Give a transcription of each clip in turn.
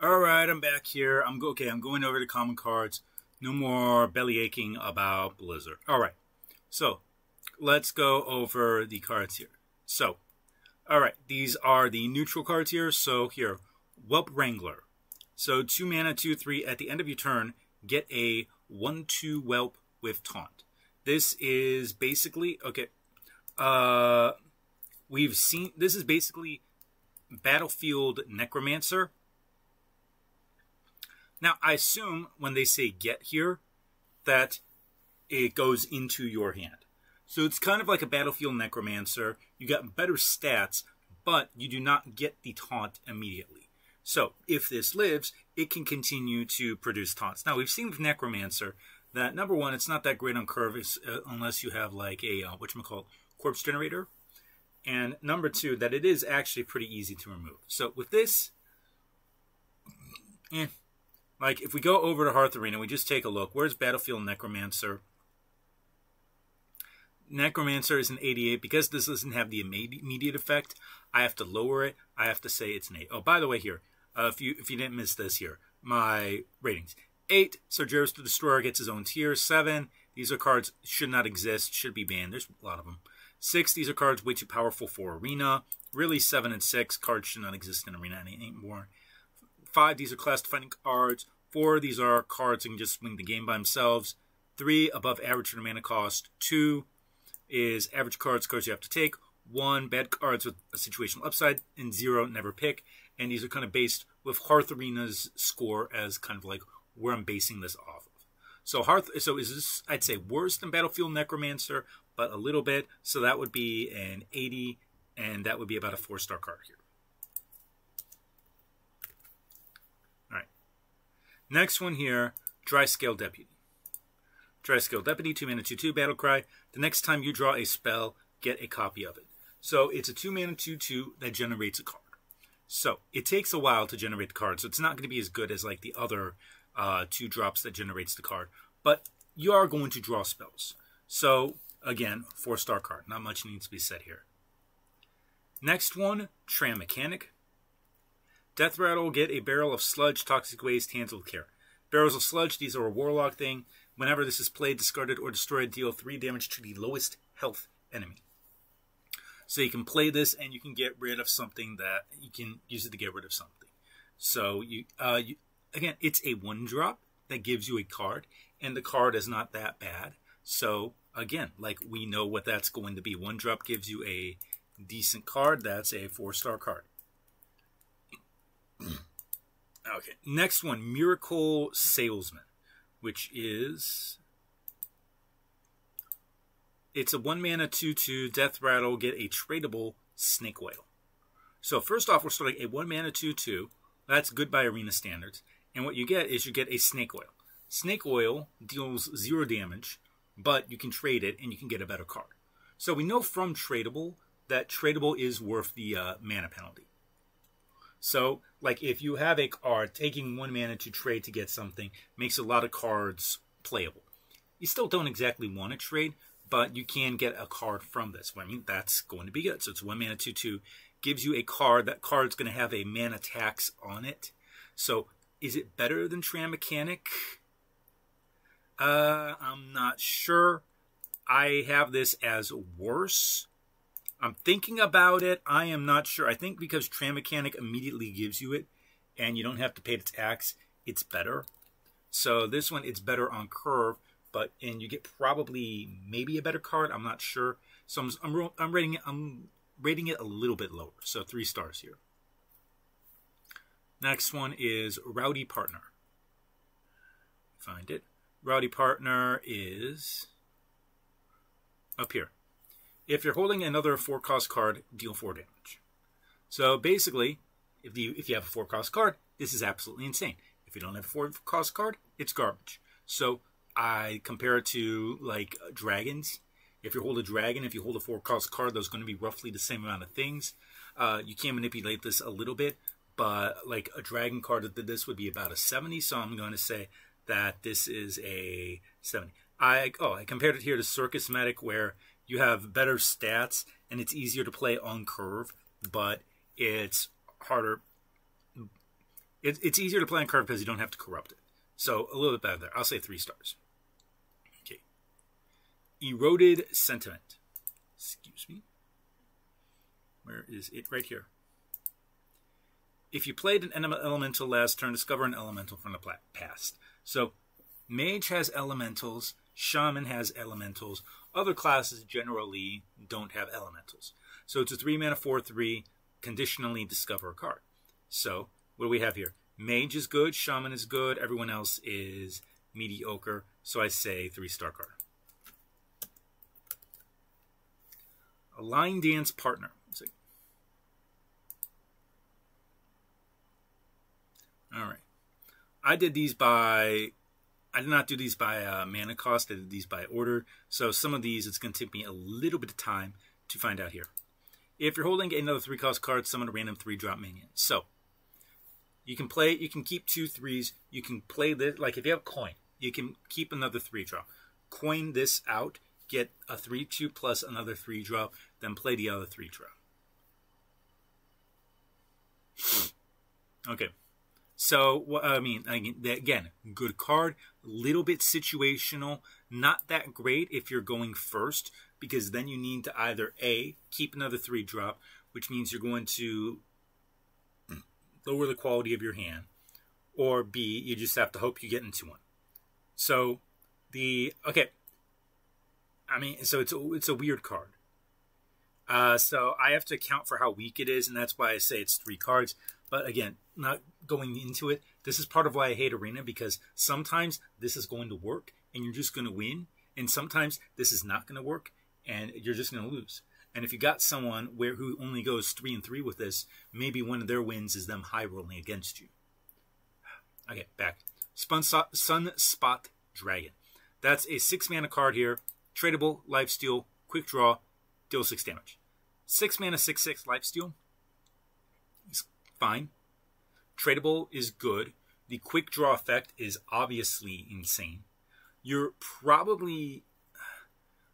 All right, I'm back here. Okay. I'm going over the common cards. No more belly aching about Blizzard. All right, so let's go over the cards here. So, all right, these are the neutral cards here. So here, Whelp Wrangler. So 2 mana, 2/3. At the end of your turn, get a 1/2 Whelp with Taunt. This is basically okay. We've seen this is basically Battlefield Necromancer. Now, I assume when they say get here, that it goes into your hand. So it's kind of like a Battlefield Necromancer. You got better stats, but you do not get the taunt immediately. So if this lives, it can continue to produce taunts. Now, we've seen with Necromancer that, number one, it's not that great on curve unless you have like a, whatchamacallit, Corpse Generator. And number two, that it is actually pretty easy to remove. So with this, like, if we go over to Hearth Arena, we just take a look. Where's Battlefield Necromancer? Necromancer is an 88. Because this doesn't have the immediate effect, I have to lower it. I have to say it's an 8. Oh, by the way, here, if you didn't miss this here, my ratings. 8, Sargeras the Destroyer gets his own tier. 7, these are cards should not exist, should be banned. There's a lot of them. 6, these are cards way too powerful for Arena. Really, 7 and 6, cards should not exist in Arena anymore. 5, these are class-defining cards. 4, these are cards that can just win the game by themselves. 3, above average for the mana cost. 2 is average cards you have to take. 1, bad cards with a situational upside. And 0, never pick. And these are kind of based with Hearth Arena's score as kind of like where I'm basing this off of. So is this, I'd say, worse than Battlefield Necromancer, but a little bit. So that would be an 80, and that would be about a 4-star card here. Next one here, Dry Scale Deputy. Dry Scale Deputy, 2 mana, 2/2, Battle Cry. The next time you draw a spell, get a copy of it. So it's a 2 mana, 2/2 that generates a card. So it takes a while to generate the card, so it's not going to be as good as like the other 2 drops that generates the card. But you are going to draw spells. So again, 4-star card. Not much needs to be said here. Next one, Tram Mechanic. Death Rattle, get a barrel of sludge, toxic waste, handle with care. Barrels of sludge, these are a warlock thing. Whenever this is played, discarded, or destroyed, deal 3 damage to the lowest health enemy. So you can play this and you can get rid of something that you can use it to get rid of something. So again, it's a 1-drop that gives you a card, and the card is not that bad. So again, like we know what that's going to be. 1-drop gives you a decent card. That's a 4-star card. Okay, next one, Miracle Salesman, which is, it's a 1 mana 2/2 Death Rattle, get a tradable Snake Oil. So first off, we're starting a 1 mana 2/2. That's good by Arena standards. And what you get is you get a Snake Oil. Snake Oil deals 0 damage, but you can trade it and you can get a better card. So we know from tradable that tradable is worth the mana penalty. So, like, if you have a card, taking 1 mana to trade to get something makes a lot of cards playable. You still don't exactly want to trade, but you can get a card from this. Well, I mean, that's going to be good. So it's 1 mana 2/2, gives you a card. That card's going to have a mana tax on it. So, is it better than Tram Mechanic? I'm not sure. I have this as worse. I'm thinking about it. I am not sure. I think because Tram Mechanic immediately gives you it and you don't have to pay the tax, it's better. So this one, it's better on curve, and you get probably maybe a better card. I'm not sure. So I'm rating it a little bit lower. So 3 stars here. Next one is Rowdy Partner. Find it. Rowdy Partner is up here. If you're holding another 4-cost card, deal 4 damage. So basically, if you have a 4-cost card, this is absolutely insane. If you don't have a 4-cost card, it's garbage. So I compare it to like dragons. If you hold a dragon, if you hold a 4-cost card, those are going to be roughly the same amount of things. You can manipulate this a little bit, but like a dragon card that did this would be about a 70. So I'm going to say that this is a 70. I compared it here to Circus Medic, where you have better stats and it's easier to play on curve, but it's harder It's easier to play on card because you don't have to corrupt it. So a little bit better there. I'll say 3 stars. Okay. Eroded Sentiment. Excuse me. Where is it? Right here. If you played an elemental last turn, discover an elemental from the past. So Mage has elementals. Shaman has elementals. Other classes generally don't have elementals. So it's a 3-mana 4/3, conditionally discover a card. So what do we have here? Mage is good, Shaman is good, everyone else is mediocre. So I say 3-star card. A Line Dance Partner. Let's see. All right. I did not do these by mana cost. I did these by order. So some of these, it's going to take me a little bit of time to find out here. If you're holding another 3-cost card, summon a random 3-drop minion. So you can keep 2 3s. You can play this, like if you have a coin, you can keep another 3-drop. Coin this out, get a 3/2 plus another 3-drop, then play the other 3-drop. Okay. So, I mean, again, good card, a little bit situational, not that great if you're going first, because then you need to either A, keep another 3-drop, which means you're going to lower the quality of your hand, or B, you just have to hope you get into one. So, okay, I mean, so it's a weird card. So I have to account for how weak it is, and that's why I say it's 3 cards. But again, not going into it, this is part of why I hate Arena, because sometimes this is going to work and you're just going to win, and sometimes this is not going to work and you're just going to lose. And if you got someone who only goes 3-3 with this, maybe one of their wins is them high rolling against you. Okay, back. Sunspot Dragon. That's a 6-mana card here. Tradable, lifesteal, quick draw, deal 6 damage. 6-mana 6/6 lifesteal is fine. Tradable is good. The quick draw effect is obviously insane. You're probably,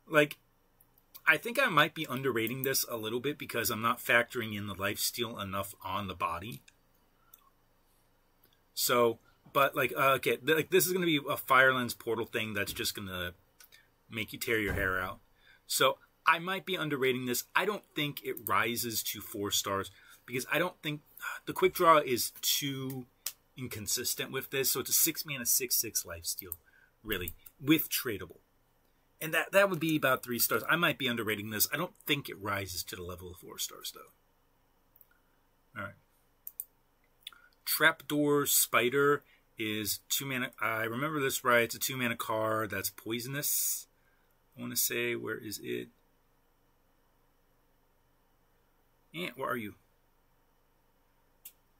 like, I think I might be underrating this a little bit because I'm not factoring in the lifesteal enough on the body. So, but like, okay, like this is going to be a Firelens portal thing that's just going to make you tear your hair out. So I might be underrating this. I don't think it rises to 4 stars because I don't think the quick draw is too inconsistent with this. So it's a 6-mana 6/6 lifesteal, really, with tradable. And that would be about 3 stars. I might be underrating this. I don't think it rises to the level of 4 stars, though. All right. Trapdoor Spider is 2 mana. I remember this right. It's a 2-mana card that's poisonous. I want to say, where is it? Where are you?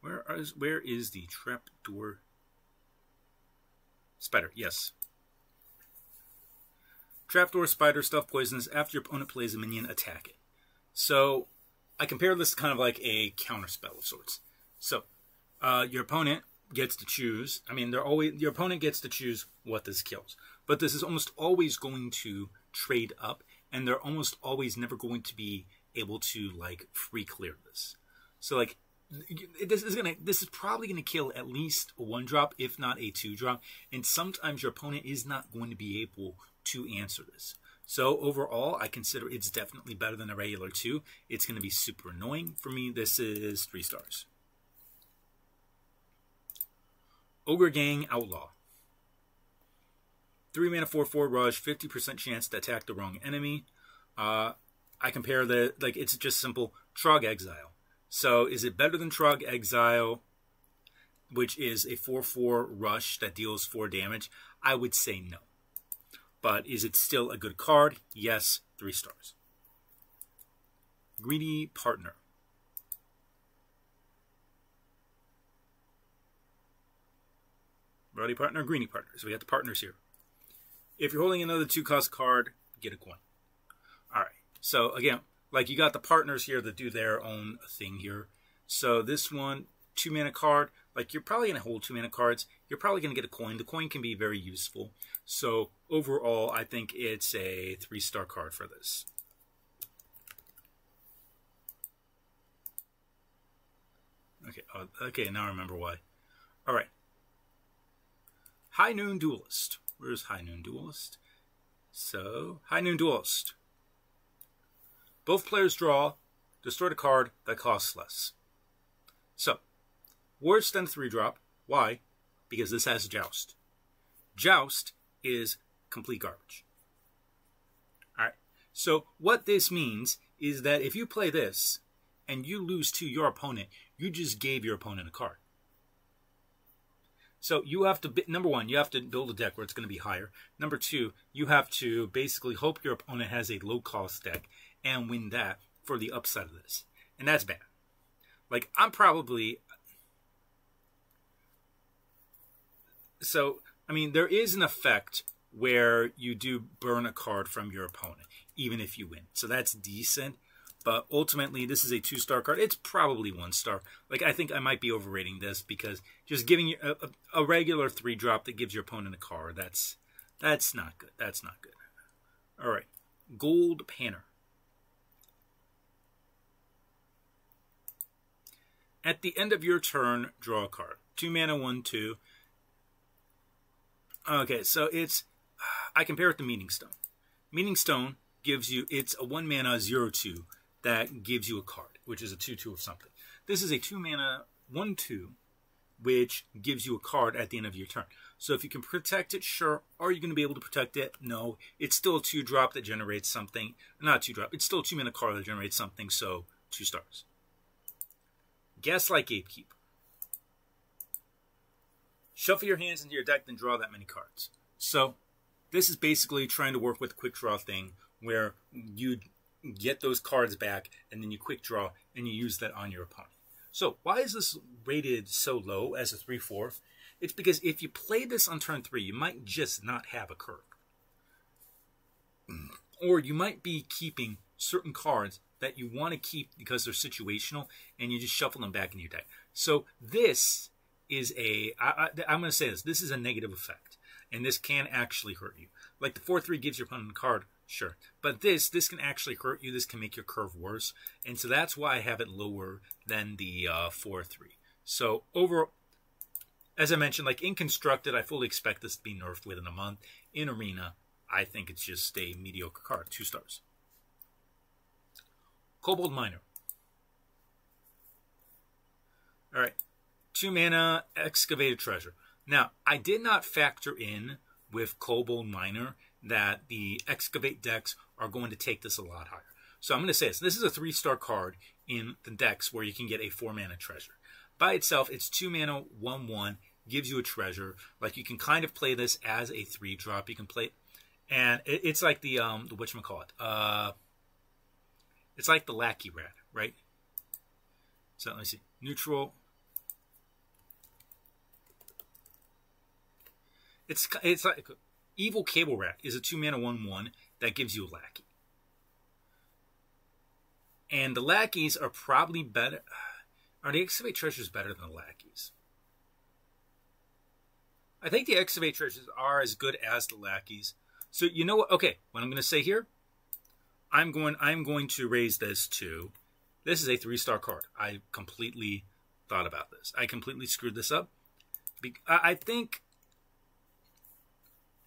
Where is the Trapdoor Spider? Yes. Trapdoor Spider, stuff poisonous. After your opponent plays a minion, attack it. So I compare this to kind of like a counterspell of sorts. So your opponent gets to choose. I mean, your opponent gets to choose what this kills. But this is almost always going to trade up, and they're almost always never going to be able to like free clear this. So like this is probably gonna kill at least a 1-drop, if not a 2-drop, and sometimes your opponent is not going to be able to answer this. So overall, I consider it's definitely better than a regular 2. It's going to be super annoying. For me, this is 3 stars. Ogre Gang Outlaw. 3-mana 4/4 rush, 50% chance to attack the wrong enemy. I compare it's just simple Trog Exile. So is it better than Trog Exile, which is a 4/4 rush that deals 4 damage? I would say no. But is it still a good card? Yes, 3 stars. Greedy Partner. Rowdy Partner, Greedy Partner. So we got the partners here. If you're holding another 2-cost card, get a coin. Alright, so again, like you got the partners here that do their own thing here. So this one, 2-mana card, like you're probably going to hold 2-mana cards. You're probably going to get a coin. The coin can be very useful. So overall, I think it's a 3-star card for this. Okay, now I remember why. All right. High Noon Duelist. Where's High Noon Duelist? So, High Noon Duelist. Both players draw, destroy a card that costs less. So, worse than 3-drop. Why? Because this has Joust. Joust is complete garbage. Alright, so what this means is that if you play this and you lose to your opponent, you just gave your opponent a card. So you have to, number one, you have to build a deck where it's going to be higher. Number two, you have to basically hope your opponent has a low-cost deck and win that for the upside of this. And that's bad. Like, I'm probably... So, I mean, there is an effect where you do burn a card from your opponent, even if you win. So that's decent. But ultimately, this is a 2-star card. It's probably 1-star. Like, I think I might be overrating this because just giving you a regular 3-drop that gives your opponent a card, that's not good. That's not good. All right. Gold Panner. At the end of your turn, draw a card. 2 mana, 1/2. Okay, so it's... I compare it to Meaning Stone. Meaning Stone gives you... It's a 1 mana, 0/2 that gives you a card, which is a 2/2 of something. This is a 2 mana, 1/2, which gives you a card at the end of your turn. So if you can protect it, sure. Are you going to be able to protect it? No. It's still a 2-drop that generates something. Not a 2-drop. It's still a 2 mana card that generates something, so 2 stars. Gaslight Gatekeeper. Shuffle your hands into your deck, then draw that many cards. So, this is basically trying to work with a quick draw thing, where you get those cards back, and then you quick draw, and you use that on your opponent. So, why is this rated so low as a 3/4? It's because if you play this on turn 3, you might just not have a curve. Or you might be keeping certain cards that you want to keep because they're situational, and you just shuffle them back in your deck. So this is a, I'm going to say this is a negative effect, and this can actually hurt you. Like the 4/3 gives your opponent a card, sure, but this can actually hurt you. This can make your curve worse, and so that's why I have it lower than the 4/3. So overall, as I mentioned, like in Constructed, I fully expect this to be nerfed within a month. In Arena, I think it's just a mediocre card, 2 stars. Kobold Miner. Alright. 2 mana, Excavated Treasure. Now, I did not factor in with Kobold Miner that the Excavate decks are going to take this a lot higher. So I'm going to say this. This is a 3-star card in the decks where you can get a 4 mana treasure. By itself, it's 2 mana, 1/1, gives you a treasure. Like, you can kind of play this as a 3-drop. You can play... And it's like the whatchamacallit? It's like the Lackey Rat, right? So let me see. Neutral. It's like Evil Cable Rat is a 2 mana 1/1 that gives you a Lackey. And the Lackeys are probably better. Are the Excavate Treasures better than the Lackeys? I think the Excavate Treasures are as good as the Lackeys. So you know what? Okay, what I'm going to say here. I'm going to raise this to, this is a 3-star card. I completely thought about this. I completely screwed this up. I think,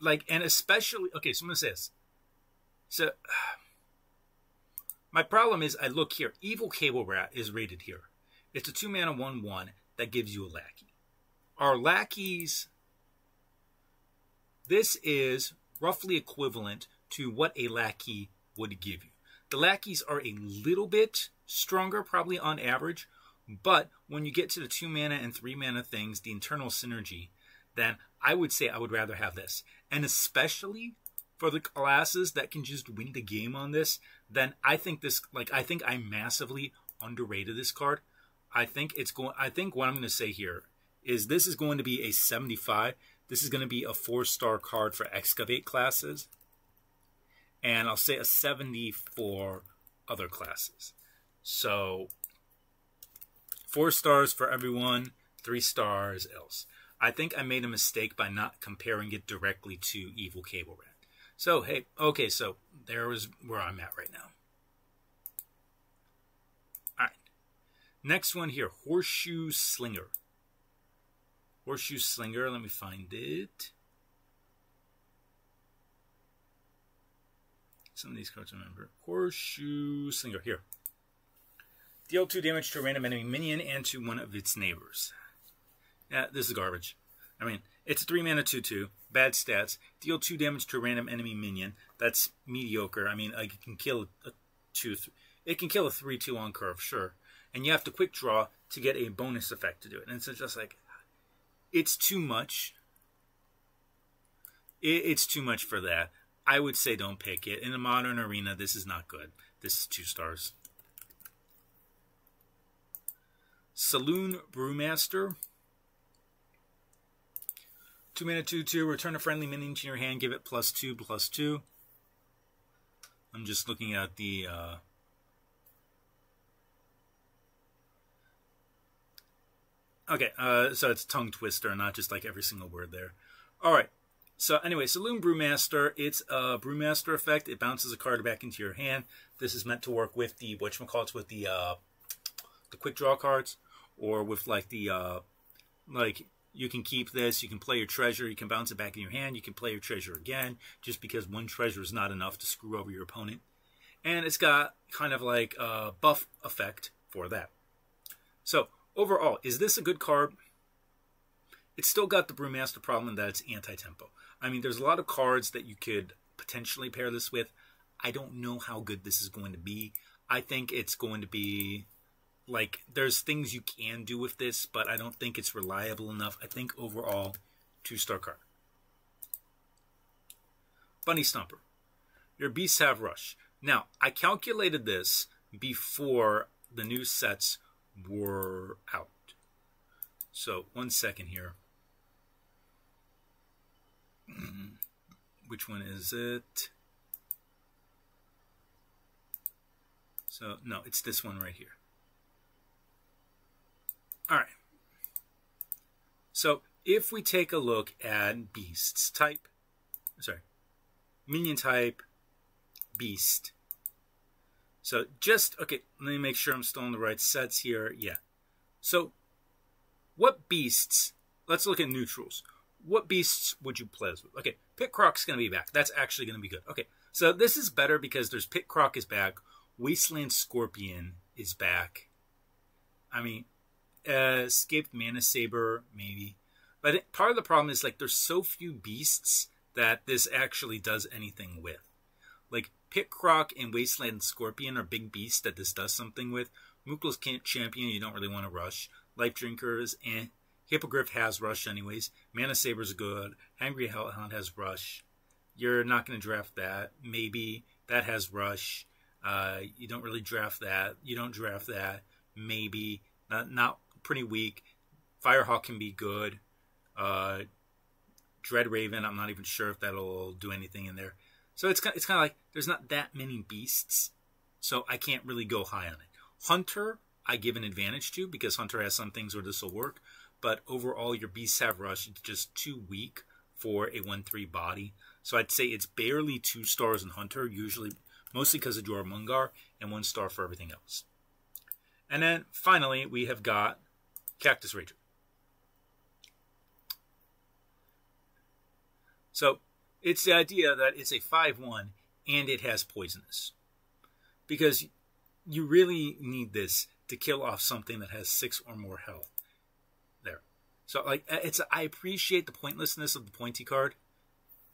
like, and especially, okay, so I'm going to say this. So, my problem is, I look here. Evil Cable Rat is rated here. It's a 2 mana 1/1 that gives you a Lackey. Our Lackeys, this is roughly equivalent to what a Lackey would give you. The Lackeys are a little bit stronger, probably on average, but when you get to the 2 mana and 3 mana things, the internal synergy, then I would say I would rather have this. And especially for the classes that can just win the game on this, then I think this, like, I think I massively underrated this card. I think what I'm going to say here is this is going to be a 75. This is going to be a 4-star card for Excavate classes. And I'll say a 70 for other classes. So, 4 stars for everyone, 3 stars else. I think I made a mistake by not comparing it directly to Evil Cable Rat. So, hey, okay, so there was where I'm at right now. Alright. Next one here, Horseshoe Slinger. Horseshoe Slinger, let me find it. Some of these cards I remember. Horseshoe Slinger, here. Deal 2 damage to a random enemy minion and to one of its neighbors. Yeah, this is garbage. I mean, it's a 3-mana 2/2, bad stats. Deal 2 damage to a random enemy minion. That's mediocre. I mean, it can kill a 2/3. It can kill a 3/2 on curve, sure. And you have to quick draw to get a bonus effect to do it. And it's just like, it's too much. It's too much for that. I would say don't pick it. In a modern arena, this is not good. This is 2 stars. Saloon Brewmaster. 2-mana 2/2. Return a friendly minion to your hand. Give it +2/+2. I'm just looking at the... Okay, so it's tongue twister, not just like every single word there. Alright, so anyway, Saloon Brewmaster, it's a Brewmaster effect. It bounces a card back into your hand. This is meant to work with the, whatchamacallits, with the quick draw cards, or with like the, like, you can keep this, you can play your treasure, you can bounce it back in your hand, you can play your treasure again, just because one treasure is not enough to screw over your opponent. And it's got kind of like a buff effect for that. So, overall, is this a good card? It's still got the Brewmaster problem in that it's anti-tempo. I mean, there's a lot of cards that you could potentially pair this with. I don't know how good this is going to be. I think it's going to be, like, there's things you can do with this, but I don't think it's reliable enough. I think overall, 2-star card. Bunny Stomper. Your beasts have rush. Now, I calculated this before the new sets were out. So, 1 second here. Which one is it? So, no, it's this one right here. Alright. So, if we take a look at beasts type, sorry, minion type, beast. So, just, okay, let me make sure I'm still in the right sets here. Yeah. So, what beasts, let's look at neutrals. What beasts would you play this with? Okay, Pit Croc's going to be back. That's actually going to be good. Okay, so this is better because there's Pit Croc is back. Wasteland Scorpion is back. I mean, Escaped Mana Saber, maybe. But I think part of the problem is, like, there's so few beasts that this actually does anything with. Like, Pit Croc and Wasteland Scorpion are big beasts that this does something with. Mookla's Champion, you don't really want to rush. Life Drinkers, eh. Hippogriff has rush anyways. Mana Saber's good. Hungry Hellhound has rush. You're not going to draft that. Maybe. That has rush. You don't really draft that. You don't draft that. Maybe. Not pretty weak. Firehawk can be good. Dread Raven, I'm not even sure if that'll do anything in there. So it's kind of like there's not that many beasts. So I can't really go high on it. Hunter, I give an advantage to because Hunter has some things where this will work. But overall, your beasts have rush. It's just too weak for a 1/3 body. So I'd say it's barely 2 stars in Hunter, usually mostly because of Jormungar, and 1 star for everything else. And then finally, we have got Cactus Rager. So it's the idea that it's a 5/1 and it has poisonous. Because you really need this to kill off something that has 6 or more health. There. So like I appreciate the pointlessness of the pointy card,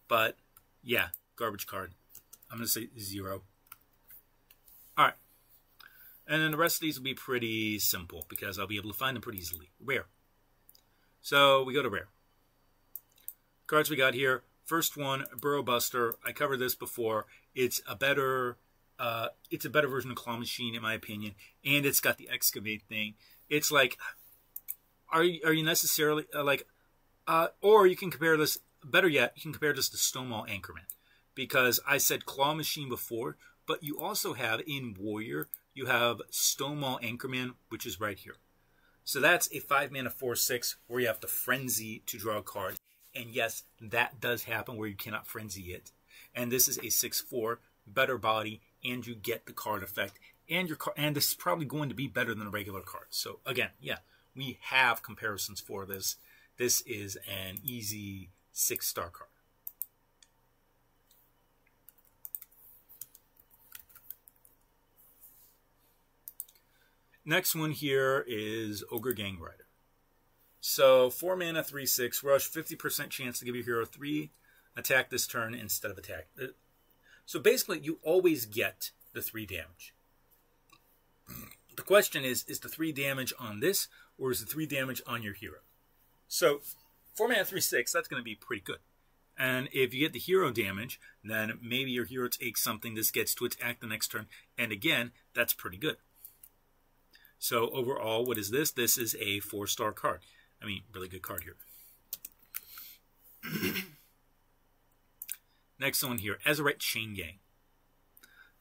but yeah, garbage card. I'm gonna say 0. Alright. And then the rest of these will be pretty simple because I'll be able to find them pretty easily. Rare. So we go to rare. Cards we got here. First one, Burrow Buster. I covered this before. It's a better version of Claw Machine in my opinion, and it's got the excavate thing. It's like, are you necessarily or you can compare this. Better yet, you can compare this to Stonewall Anchorman, because I said Claw Machine before, but you also have in Warrior you have Stonewall Anchorman, which is right here. So that's a 5-mana 4/6 where you have to frenzy to draw a card. And yes, that does happen where you cannot frenzy it. And this is a 6/4, better body, and you get the card effect. And this is probably going to be better than a regular card. So again, yeah, we have comparisons for this. this is an easy 6-star card. Next one here is Ogre Gang Rider. So 4 mana, 3/6 rush, 50% chance to give your hero 3 attack this turn instead of attack. So basically, you always get the 3 damage. The question is the 3 damage on this, or is the 3 damage on your hero? So 4 mana, 3/6, that's going to be pretty good. And if you get the hero damage, then maybe your hero takes something, this gets to attack the next turn, and again, that's pretty good. So overall, what is this? This is a 4-star card. I mean, really good card here. Next one here, Azurite Chain Gang.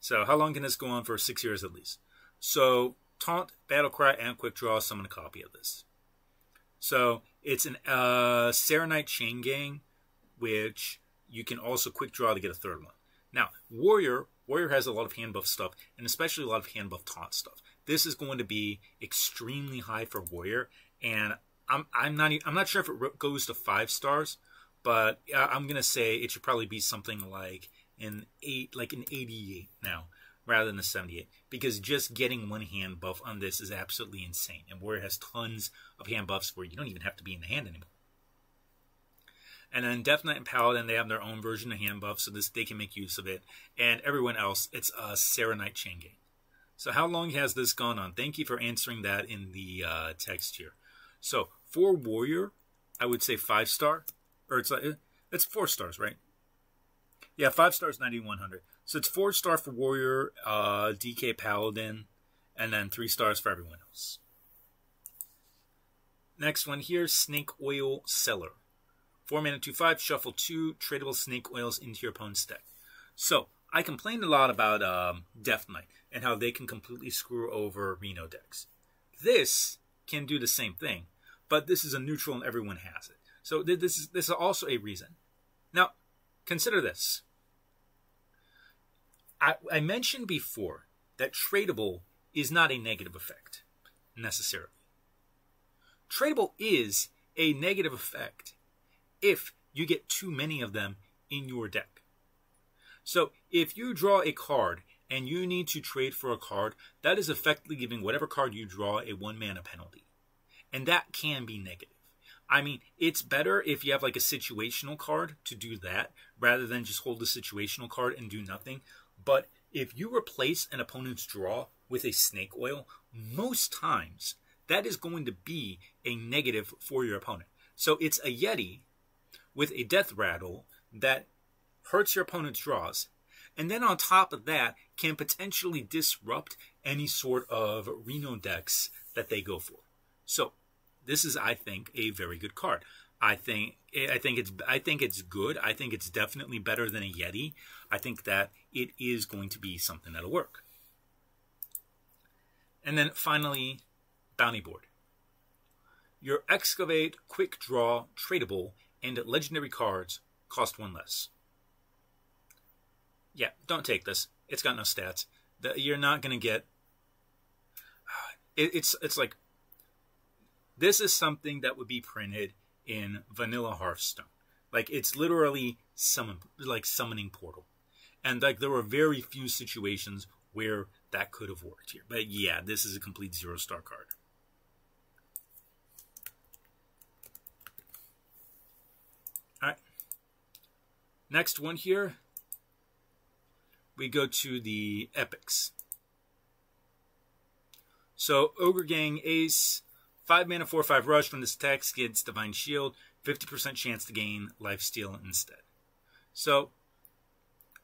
So how long can this go on for? 6 years at least. So Taunt, Battlecry, and Quick Draw, summon a copy of this. So it's an Serenite Chain Gang, which you can also Quick Draw to get a 3rd one. Now, Warrior has a lot of hand buff stuff, and especially a lot of hand buff taunt stuff. This is going to be extremely high for Warrior, and I'm not sure if it goes to 5 stars, but I'm gonna say it should probably be something like an 88 now, rather than a 78, because just getting 1 hand buff on this is absolutely insane. And Warrior has tons of hand buffs where you don't even have to be in the hand anymore. And then Death Knight and Paladin, they have their own version of hand buff, so they can make use of it. And everyone else, it's a Serenite Chain Gang. So how long has this gone on? Thank you for answering that in the text here. So for Warrior, I would say 5-star, or it's 4 stars, right? Yeah, 5 stars, 9100. So it's 4-star for Warrior, DK Paladin, and then 3 stars for everyone else. Next one here, Snake Oil Seller. 4 mana, 2/5, shuffle 2 tradable snake oils into your opponent's deck. So I complained a lot about Death Knight and how they can completely screw over Reno decks. This can do the same thing, but this is a neutral and everyone has it. So this is also a reason. Now, consider this. I mentioned before that tradable is not a negative effect, necessarily. Tradable is a negative effect if you get too many of them in your deck. So if you draw a card and you need to trade for a card, that is effectively giving whatever card you draw a 1 mana penalty. And that can be negative. I mean, it's better if you have like a situational card to do that, rather than just hold the situational card and do nothing. But if you replace an opponent's draw with a snake oil, most times that is going to be a negative for your opponent. So it's a Yeti with a death rattle that hurts your opponent's draws, and then on top of that can potentially disrupt any sort of Reno decks that they go for. So this is, I think, a very good card. I think it's good. I think it's definitely better than a Yeti. I think that it is going to be something that'll work. And then finally, Bounty Board. Your Excavate, Quick Draw, Tradable, and legendary cards cost 1 less. Yeah, don't take this. It's got no stats. You're not going to get... It's like... This is something that would be printed in vanilla Hearthstone. Like, it's literally summoning Portal. And like, there were very few situations where that could have worked here. But yeah, this is a complete 0-star card. Alright. Next one here, we go to the epics. So, Ogre Gang Ace, 5 mana, 4/5 rush. When this attacks, gets Divine Shield, 50% chance to gain Lifesteal instead. So,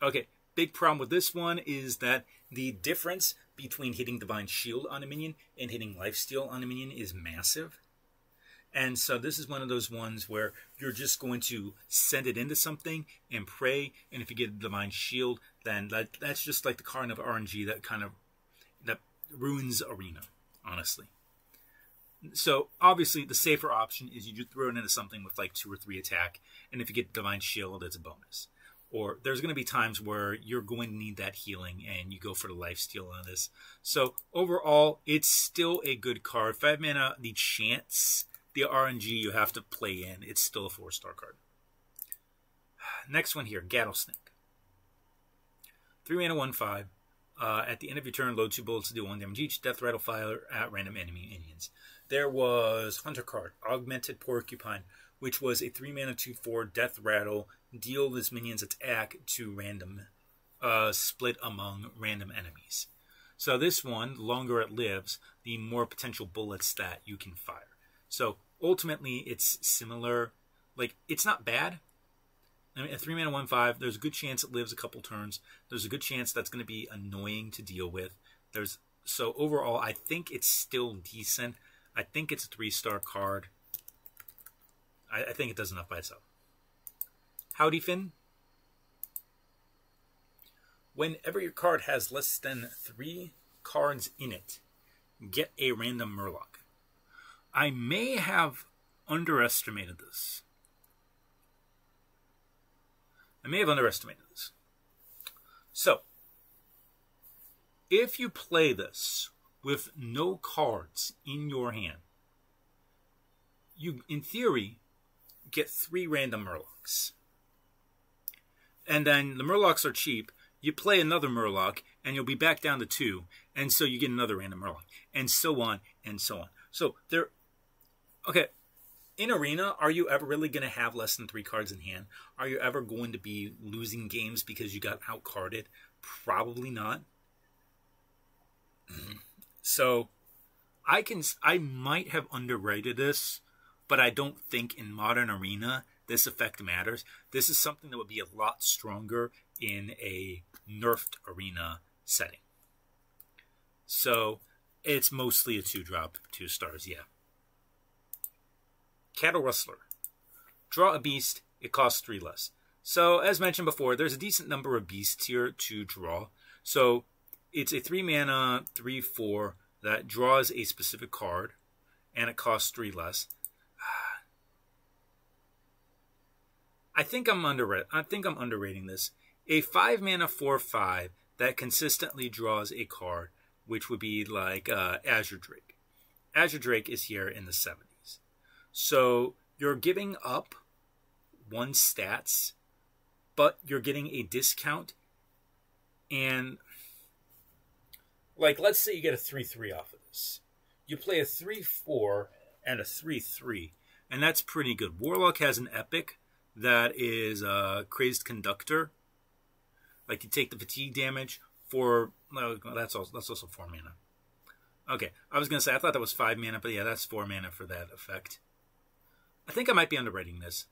okay, big problem with this one is that the difference between hitting Divine Shield on a minion and hitting Lifesteal on a minion is massive. And so this is one of those ones where you're just going to send it into something and pray, and if you get a Divine Shield, then that's just like the card of RNG that ruins Arena, honestly. So obviously the safer option is you just throw it into something with like 2 or 3 attack, and if you get Divine Shield, it's a bonus. Or there's going to be times where you're going to need that healing, and you go for the lifesteal on this. So overall, it's still a good card. 5 mana, the chance the RNG you have to play in, it's still a 4-star card. Next one here, Gattlesnake. 3 mana, 1/5. At the end of your turn, load 2 bullets to deal 1 damage each. Death Rattle fire at random enemy minions. There was Hunter card, Augmented Porcupine, which was a 3 mana 2/4 Death Rattle. Deal this minion's attack to random, split among random enemies. So this one, the longer it lives, the more potential bullets that you can fire. So ultimately, it's similar. Like, it's not bad. I mean, a 3 mana 1/5, there's a good chance it lives a couple turns. There's a good chance that's going to be annoying to deal with. So overall, I think it's still decent. I think it's a 3-star card. I think it does enough by itself. Howdy, Finn. Whenever your card has less than 3 cards in it, get a random Murloc. I may have underestimated this. So, if you play this with no cards in your hand, you, in theory, get 3 random Murlocs. And then the Murlocs are cheap. You play another Murloc, and you'll be back down to 2, and so you get another random Murloc, and so on, and so on. So, okay, in Arena, are you ever really going to have less than 3 cards in hand? Are you ever going to be losing games because you got outcarded? Probably not. So, I might have underrated this, but I don't think in Modern Arena this effect matters. This is something that would be a lot stronger in a nerfed Arena setting. So, it's mostly a 2-drop, 2 stars, yeah. Cattle Rustler. Draw a beast, it costs 3 less. So, as mentioned before, there's a decent number of beasts here to draw. So, it's a 3 mana, 3/4 that draws a specific card, and it costs 3 less. I think I'm underrating this. A 5 mana 4/5 that consistently draws a card, which would be like Azure Drake. Azure Drake is here in the 70s. So you're giving up 1 stats, but you're getting a discount. And like, let's say you get a 3/3 off of this. You play a 3/4 and a 3/3, and that's pretty good. Warlock has an epic that is Crazed Conductor. Like, you take the fatigue damage for... that's also 4 mana. Okay, I was going to say, I thought that was 5 mana, but yeah, that's 4 mana for that effect. I think I might be underrating this.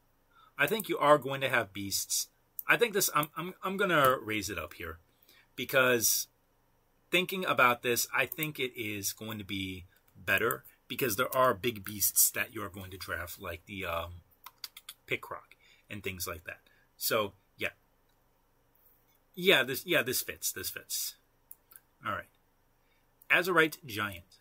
I think you are going to have beasts. I think this... I'm going to raise it up here. Because thinking about this, I think it is going to be better. Because there are big beasts that you're going to draft, like the Pickrock and things like that. So, yeah. This fits. All right. Azurite Giant.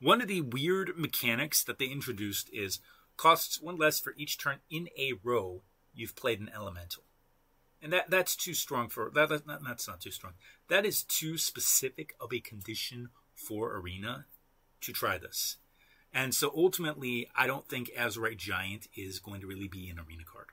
One of the weird mechanics that they introduced is costs 1 less for each turn in a row you've played an elemental. And that's too strong for... That's not too strong. That is too specific of a condition for Arena to try this. And so ultimately, I don't think Azurite Giant is going to really be an Arena card.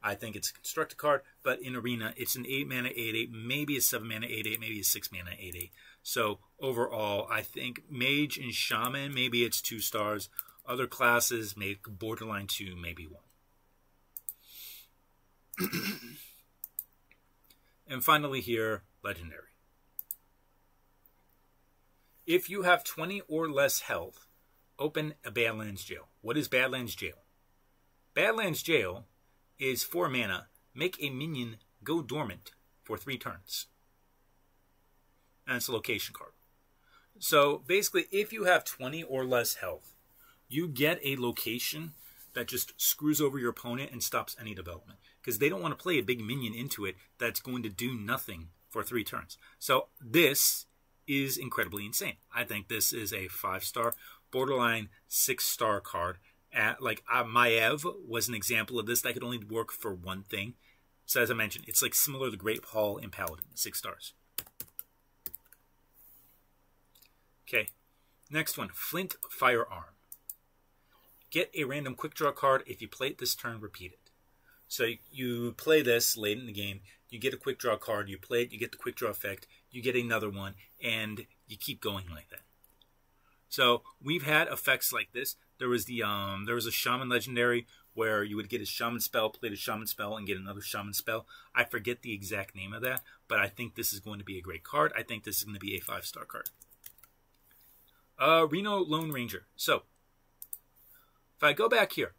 I think it's a constructed card, but in Arena, it's an 8 mana 8/8, maybe a 7 mana 8/8, maybe a 6 mana 8/8. So overall, I think Mage and Shaman, maybe it's 2 stars. Other classes make borderline 2, maybe 1. And finally here, Legendary. If you have 20 or less health, open a Badlands Jail. What is Badlands Jail? Badlands Jail is 4 mana. Make a minion go dormant for 3 turns. And it's a location card. So basically, if you have 20 or less health, you get a location that just screws over your opponent and stops any development. Because they don't want to play a big minion into it that's going to do nothing for 3 turns. So this is incredibly insane. I think this is a 5-star, borderline 6-star card. Maiev was an example of this that could only work for 1 thing. So as I mentioned, it's like similar to Great Hall in Paladin, 6 stars. Okay, Next one, Flint Firearm. Get a random quick draw card. If you play it this turn, repeat it. So you play this late in the game, you get a quick draw card, you play it, you get the quick draw effect, you get another one, and you keep going like that. So we've had effects like this. There was a Shaman Legendary where you would get a Shaman spell, play the Shaman spell, and get another Shaman spell. I forget the exact name of that, but I think this is going to be a great card. I think this is going to be a 5-star card. Reno Lone Ranger. So if I go back here,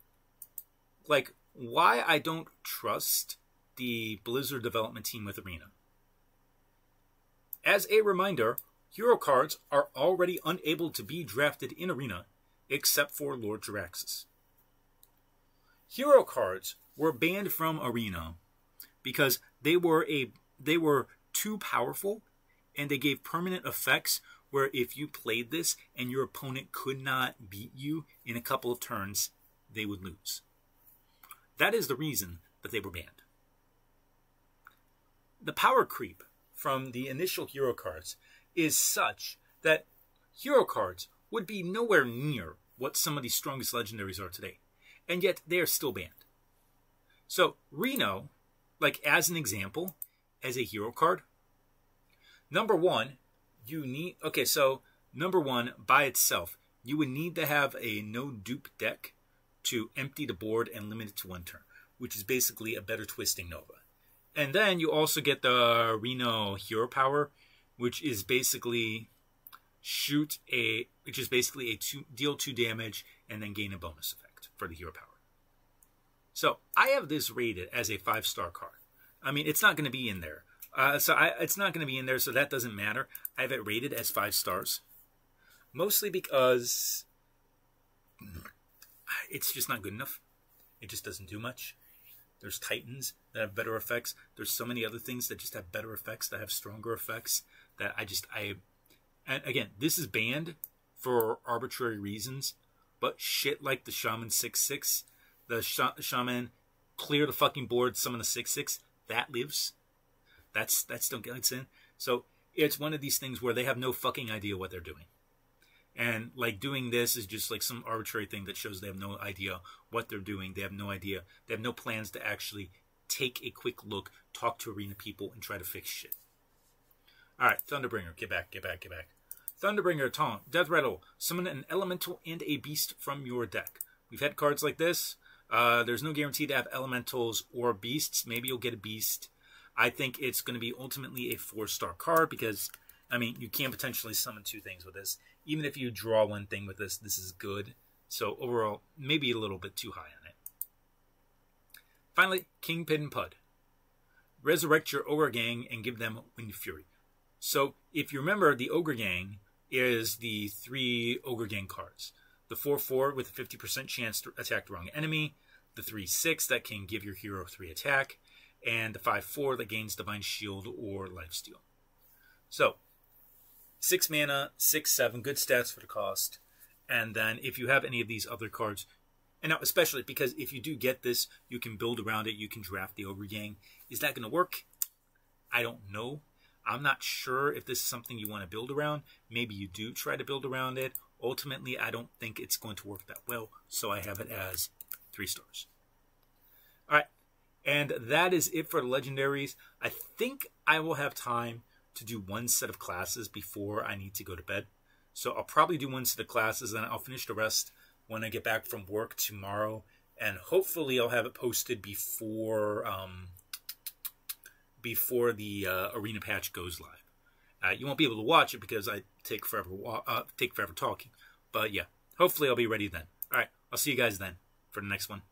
like, why I don't trust the Blizzard development team with Arena. As a reminder, hero cards are already unable to be drafted in Arena except for Lord Jaraxxus. Hero cards were banned from Arena because they were too powerful, and they gave permanent effects where if you played this and your opponent could not beat you in a couple of turns, they would lose. That is the reason that they were banned. The power creep from the initial hero cards is such that hero cards would be nowhere near what some of the strongest legendaries are today, and yet they are still banned. So Reno, like as an example, as a hero card, number one, number one, by itself, you would need to have a no dupe deck to empty the board and limit it to 1 turn, which is basically a better Twisting Nova. And then you also get the Reno Hero Power, which is basically deal 2 damage and then gain a bonus effect for the Hero Power. So I have this rated as a 5-star card. I mean, it's not going to be in there. It's not going to be in there, so that doesn't matter. I have it rated as 5 stars. Mostly because it's just not good enough. It just doesn't do much. There's Titans that have better effects. There's so many other things that just have better effects, that have stronger effects, that and again, this is banned for arbitrary reasons, but shit like the Shaman 6/6, the Shaman clear the fucking board, summon a 6/6, that lives. That still gets in. So it's one of these things where they have no fucking idea what they're doing. And like doing this is just like some arbitrary thing that shows they have no idea what they're doing. They have no idea. They have no plans to actually take a quick look, talk to Arena people, and try to fix shit. Alright, Thunderbringer. Get back. Thunderbringer, Taunt, Death Rattle. Summon an elemental and a beast from your deck. We've had cards like this. There's no guarantee to have elementals or beasts. Maybe you'll get a beast. I think it's going to be ultimately a 4-star card because, I mean, you can potentially summon 2 things with this. Even if you draw 1 thing with this, this is good. So overall, maybe a little bit too high on it. Finally, Kingpin Pud. Resurrect your Ogre Gang and give them Wind Fury. So if you remember, the Ogre Gang is the 3 Ogre Gang cards. The 4/4 with a 50% chance to attack the wrong enemy. The 3/6 that can give your hero 3 attack. And the 5/4 that gains Divine Shield or Lifesteal. So 6 mana, 6/7, good stats for the cost. And then if you have any of these other cards, and now especially because if you do get this, you can build around it, you can draft the Ogre Gang. Is that going to work? I don't know. I'm not sure if this is something you want to build around. Maybe you do try to build around it. Ultimately, I don't think it's going to work that well, so I have it as 3 stars. Alright, and that is it for the legendaries. I think I will have time to do 1 set of classes before I need to go to bed. So I'll probably do 1 set of classes, and I'll finish the rest when I get back from work tomorrow. And hopefully I'll have it posted before the Arena patch goes live. You won't be able to watch it because I take forever talking. But yeah, hopefully I'll be ready then. All right, I'll see you guys then for the next one.